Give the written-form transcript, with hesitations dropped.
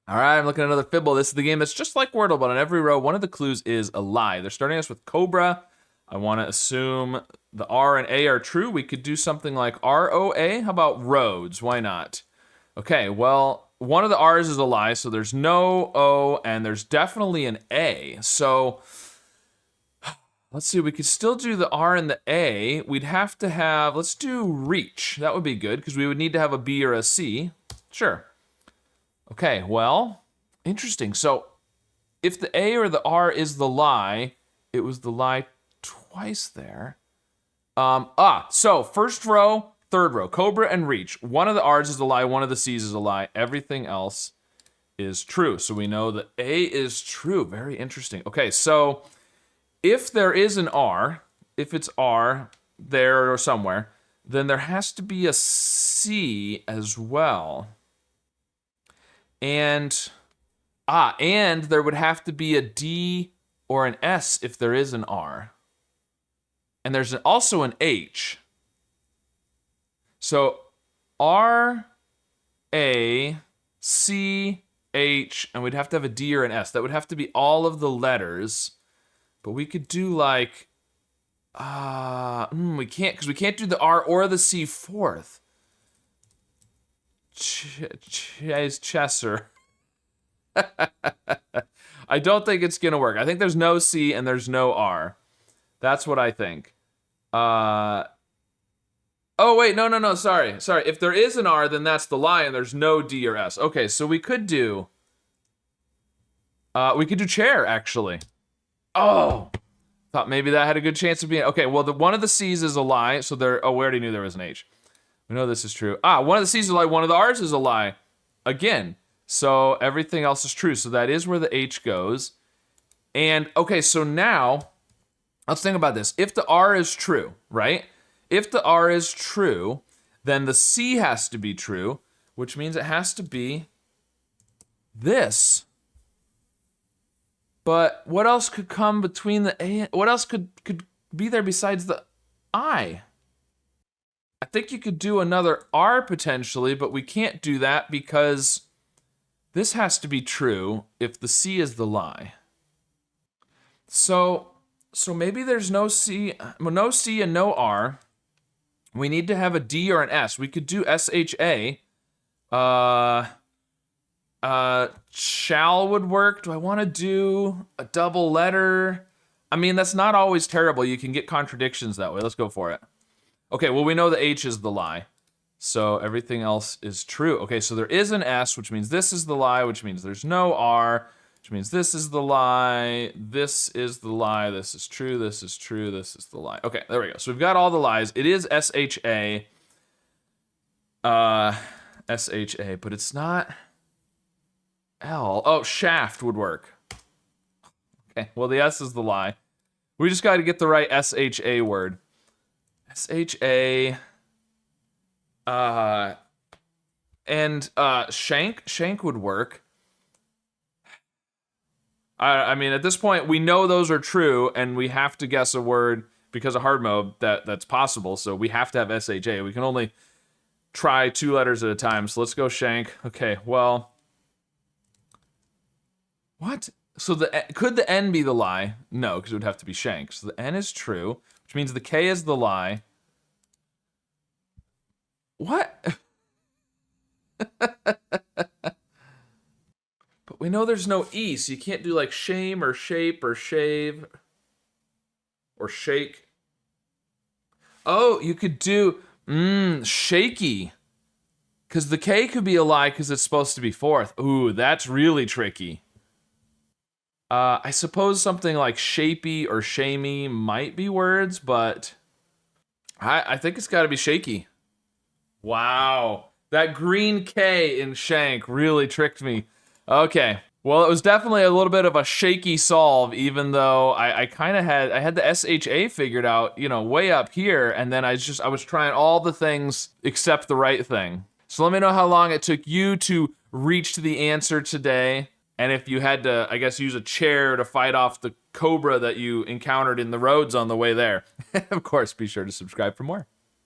All right, I'm looking at another Fibble. This is the game that's just like Wordle, but on every row, one of the clues is a lie. They're starting us with COBRA. I want to assume the R and A are true. We could do something like ROA. How about roads? Why not? Okay, well, one of the R's is a lie, so there's no O, and there's definitely an A. So let's see, we could still do the R and the A. We'd have to have, let's do reach. That would be good, because we would need to have a B or a C. Sure. Okay, well, interesting. So if the A or the R is the lie, it was the lie twice there. So first row, third row, COBRA and reach. One of the R's is a lie, one of the C's is a lie. Everything else is true. So we know that A is true. Very interesting. Okay, so if there is an R, if it's R there or somewhere, then there has to be a C as well. And there would have to be a D or an S if there is an R. And there's also an H. So R, A, C, H, and we'd have to have a D or an S. That would have to be all of the letters. But we could do like, we can't, because we can't do the R or the C fourth. Chesser. I don't think it's gonna work. I think there's no C and there's no R. That's what I think. Oh wait, no, sorry. If there is an R, then that's the lie and there's no D or S. Okay, so we could do chair, actually. Oh, thought maybe that had a good chance of being, okay, well, one of the C's is a lie, so we already knew there was an H. We know this is true. One of the C's is a lie, one of the R's is a lie. Again, so everything else is true. So that is where the H goes. And, okay, so now, let's think about this. If the R is true, right? If the R is true, then the C has to be true, which means it has to be this. But what else could come between the A? What else could be there besides the I? I think you could do another R potentially, but we can't do that because this has to be true if the C is the lie. So maybe there's no C and no R. We need to have a D or an S. We could do SHA. Shall would work. Do I want to do a double letter? I mean, that's not always terrible. You can get contradictions that way. Let's go for it. Okay, well, we know the H is the lie. So everything else is true. Okay, so there is an S, which means this is the lie, which means there's no R, which means this is the lie, this is the lie, this is true, this is true, this is the lie. Okay, there we go. So we've got all the lies. It is SHA. SHA, but it's not L. Oh, shaft would work. Okay, well, the S is the lie. We just got to get the right SHA word. SHA. And shank would work. I mean, at this point, we know those are true, and we have to guess a word because of hard mode that's possible. So we have to have SHA. We can only try 2 letters at a time. So let's go shank. Okay, well, what? So could the N be the lie? No, because it would have to be shank. So the N is true, which means the K is the lie. What? But we know there's no E, so you can't do like shame or shape or shave or shake. Oh, you could do shaky. Because the K could be a lie because it's supposed to be fourth. Ooh, that's really tricky. I suppose something like shapy or shamey might be words, but I think it's got to be shaky. Wow. That green K in shank really tricked me. Okay. Well, it was definitely a little bit of a shaky solve, even though I had the SHA figured out, way up here, and then I was trying all the things except the right thing. So let me know how long it took you to reach to the answer today, and if you had to, I guess, use a chair to fight off the COBRA that you encountered in the roads on the way there. Of course, be sure to subscribe for more.